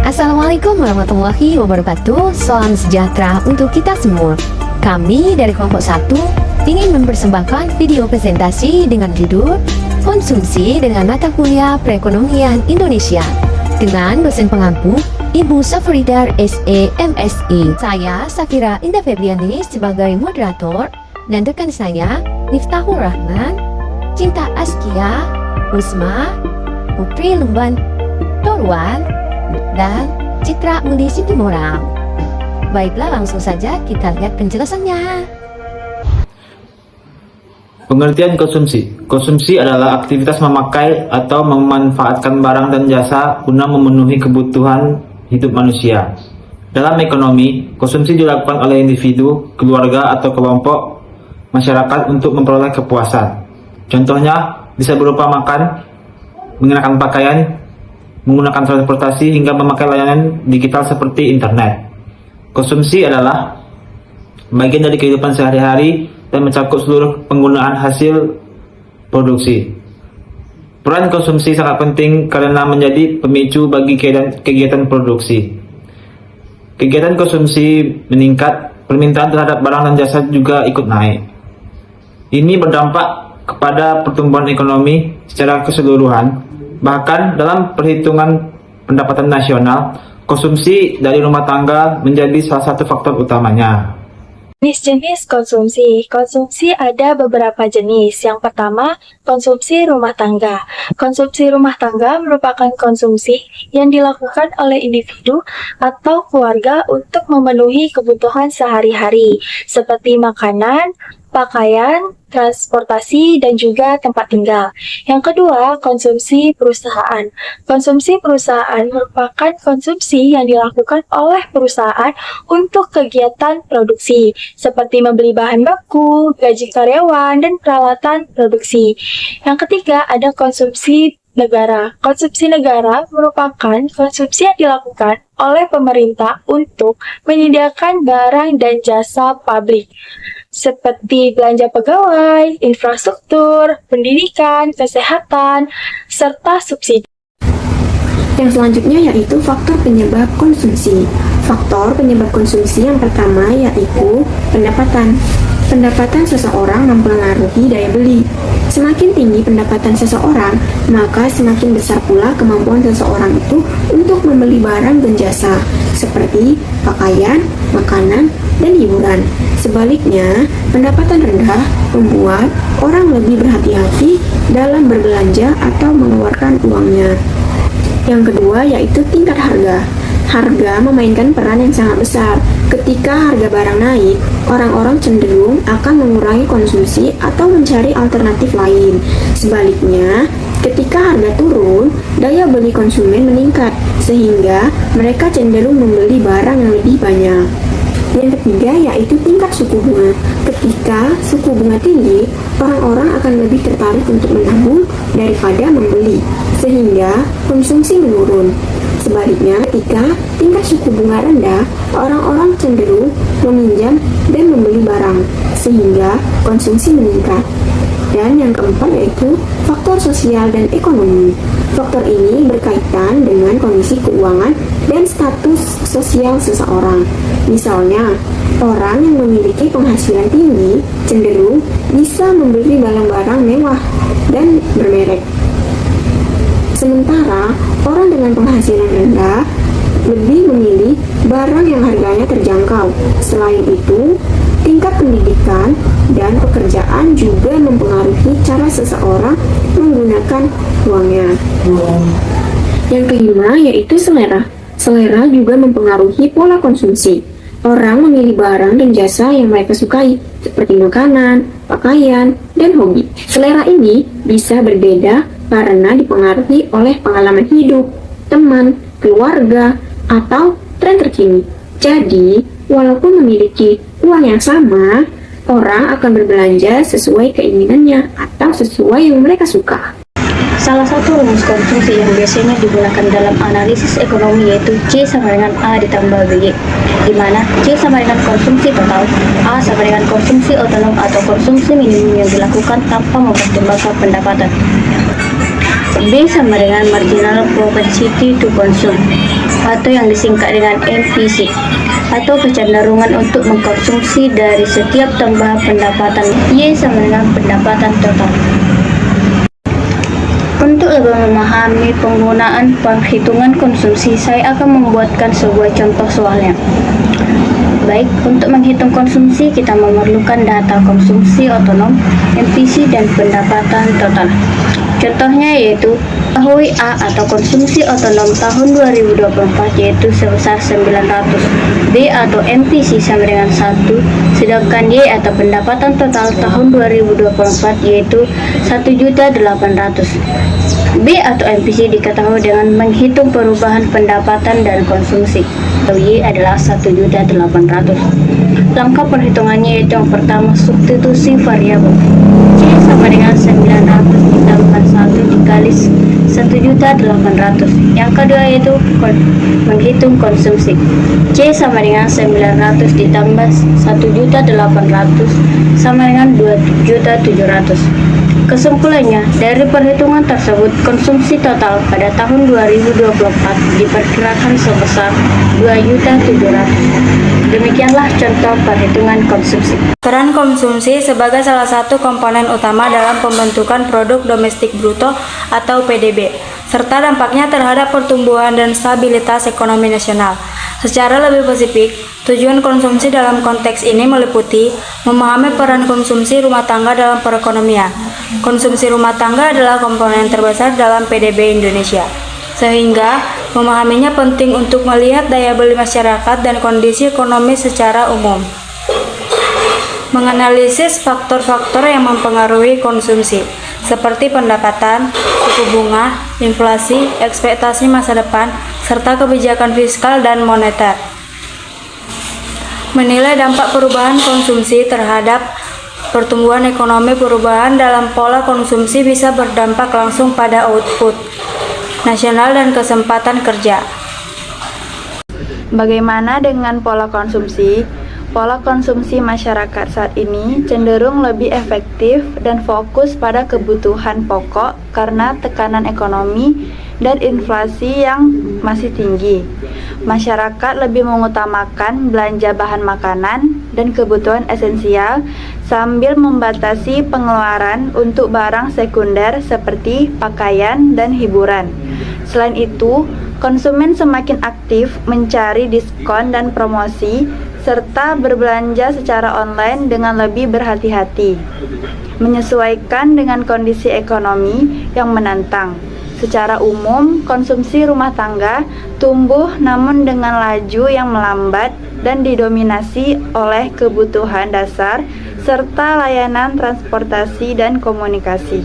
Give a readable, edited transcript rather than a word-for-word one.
Assalamualaikum warahmatullahi wabarakatuh. Salam sejahtera untuk kita semua. Kami dari kelompok 1 ingin mempersembahkan video presentasi dengan judul Konsumsi dengan Mata Kuliah Perekonomian Indonesia dengan dosen pengampu Ibu Safridar SE MSI. Saya Safira Indah Febriani sebagai moderator dan rekan saya Miftahul Rahman, Cinta Askia, Usma, Putri Lumban Torwan, dan Citra Muli Situmorang. Baiklah, langsung saja kita lihat penjelasannya. Pengertian konsumsi. Konsumsi adalah aktivitas memakai atau memanfaatkan barang dan jasa guna memenuhi kebutuhan hidup manusia. Dalam ekonomi, konsumsi dilakukan oleh individu, keluarga, atau kelompok masyarakat untuk memperoleh kepuasan. Contohnya bisa berupa makan, mengenakan pakaian, menggunakan transportasi, hingga memakai layanan digital seperti internet. Konsumsi adalah bagian dari kehidupan sehari-hari dan mencakup seluruh penggunaan hasil produksi. Peran konsumsi sangat penting karena menjadi pemicu bagi kegiatan produksi. Kegiatan konsumsi meningkat, permintaan terhadap barang dan jasa juga ikut naik. Ini berdampak kepada pertumbuhan ekonomi secara keseluruhan. Bahkan dalam perhitungan pendapatan nasional, konsumsi dari rumah tangga menjadi salah satu faktor utamanya. Jenis-jenis konsumsi. Konsumsi ada beberapa jenis. Yang pertama, konsumsi rumah tangga. Konsumsi rumah tangga merupakan konsumsi yang dilakukan oleh individu atau keluarga untuk memenuhi kebutuhan sehari-hari, seperti makanan, pakaian, transportasi, dan juga tempat tinggal. Yang kedua, konsumsi perusahaan. Konsumsi perusahaan merupakan konsumsi yang dilakukan oleh perusahaan untuk kegiatan produksi, seperti membeli bahan baku, gaji karyawan, dan peralatan produksi. Yang ketiga, ada konsumsi negara. Konsumsi negara merupakan konsumsi yang dilakukan oleh pemerintah untuk menyediakan barang dan jasa publik, seperti belanja pegawai, infrastruktur, pendidikan, kesehatan, serta subsidi. Yang selanjutnya yaitu faktor penyebab konsumsi. Faktor penyebab konsumsi yang pertama yaitu pendapatan. Pendapatan seseorang mempengaruhi daya beli. Semakin tinggi pendapatan seseorang, maka semakin besar pula kemampuan seseorang itu untuk membeli barang dan jasa, seperti pakaian, makanan, dan hiburan. Sebaliknya, pendapatan rendah membuat orang lebih berhati-hati dalam berbelanja atau mengeluarkan uangnya. Yang kedua yaitu tingkat harga. Harga memainkan peran yang sangat besar. Ketika harga barang naik, orang-orang cenderung akan mengurangi konsumsi atau mencari alternatif lain. Sebaliknya, ketika harga turun, daya beli konsumen meningkat, sehingga mereka cenderung membeli barang yang lebih banyak. Yang ketiga yaitu tingkat suku bunga. Ketika suku bunga tinggi, orang-orang akan lebih tertarik untuk menabung daripada membeli, sehingga konsumsi menurun. Sebaliknya, ketika tingkat suku bunga rendah, orang-orang cenderung meminjam dan membeli barang, sehingga konsumsi meningkat. Dan yang keempat yaitu faktor sosial dan ekonomi. Faktor ini berkaitan dengan kondisi keuangan dan status sosial seseorang. Misalnya, orang yang memiliki penghasilan tinggi cenderung bisa membeli barang-barang mewah dan bermerek. Sementara, orang dengan penghasilan rendah lebih memilih barang yang harganya terjangkau. Selain itu, tingkat pendidikan dan pekerjaan juga mempengaruhi cara seseorang menggunakan uangnya. Yang kelima yaitu selera. Selera juga mempengaruhi pola konsumsi. Orang memilih barang dan jasa yang mereka sukai, seperti makanan, pakaian, dan hobi. Selera ini bisa berbeda karena dipengaruhi oleh pengalaman hidup, teman, keluarga, atau tren terkini. Jadi, walaupun memiliki uang yang sama, orang akan berbelanja sesuai keinginannya atau sesuai yang mereka suka. Salah satu rumus konsumsi yang biasanya digunakan dalam analisis ekonomi yaitu C sama dengan A ditambah B, di mana C sama dengan konsumsi total, A sama dengan konsumsi otonom atau konsumsi minimum yang dilakukan tanpa mempertimbangkan pendapatan, B sama dengan marginal propensity to consume. atau yang disingkat dengan MPC, atau kecenderungan untuk mengkonsumsi dari setiap tambahan pendapatan Y sama dengan pendapatan total. Untuk lebih memahami penggunaan perhitungan konsumsi, saya akan membuatkan sebuah contoh soalnya. Baik, untuk menghitung konsumsi kita memerlukan data konsumsi otonom, MPC, dan pendapatan total. Contohnya yaitu ketahui A atau konsumsi otonom tahun 2024 yaitu sebesar 900, B atau MPC sama dengan 1, sedangkan Y atau pendapatan total tahun 2024 yaitu 1.800.000. B atau MPC diketahui dengan menghitung perubahan pendapatan dan konsumsi. Y adalah 1.800.000. Langkah perhitungannya yaitu yang pertama, substitusi variabel. C sama dengan 900 ditambah 1 dikali 1.800.000. Yang kedua yaitu menghitung konsumsi. C sama dengan 900 ditambah 1.800.000 sama dengan 2.700.000. Kesimpulannya, dari perhitungan tersebut, konsumsi total pada tahun 2024 diperkirakan sebesar 2.700.000. Demikianlah contoh perhitungan konsumsi. Peran konsumsi sebagai salah satu komponen utama dalam pembentukan produk domestik bruto atau PDB, serta dampaknya terhadap pertumbuhan dan stabilitas ekonomi nasional. Secara lebih spesifik, tujuan konsumsi dalam konteks ini meliputi memahami peran konsumsi rumah tangga dalam perekonomian. Konsumsi rumah tangga adalah komponen terbesar dalam PDB Indonesia, sehingga memahaminya penting untuk melihat daya beli masyarakat dan kondisi ekonomi secara umum. Menganalisis faktor-faktor yang mempengaruhi konsumsi, seperti pendapatan, suku bunga, inflasi, ekspektasi masa depan, serta kebijakan fiskal dan moneter. Menilai dampak perubahan konsumsi terhadap pertumbuhan ekonomi. Perubahan dalam pola konsumsi bisa berdampak langsung pada output nasional dan kesempatan kerja. Bagaimana dengan pola konsumsi? Pola konsumsi masyarakat saat ini cenderung lebih efektif dan fokus pada kebutuhan pokok karena tekanan ekonomi dan inflasi yang masih tinggi. Masyarakat lebih mengutamakan belanja bahan makanan dan kebutuhan esensial sambil membatasi pengeluaran untuk barang sekunder seperti pakaian dan hiburan. Selain itu, konsumen semakin aktif mencari diskon dan promosi serta berbelanja secara online dengan lebih berhati-hati, menyesuaikan dengan kondisi ekonomi yang menantang. Secara umum, konsumsi rumah tangga tumbuh namun dengan laju yang melambat dan didominasi oleh kebutuhan dasar serta layanan transportasi dan komunikasi.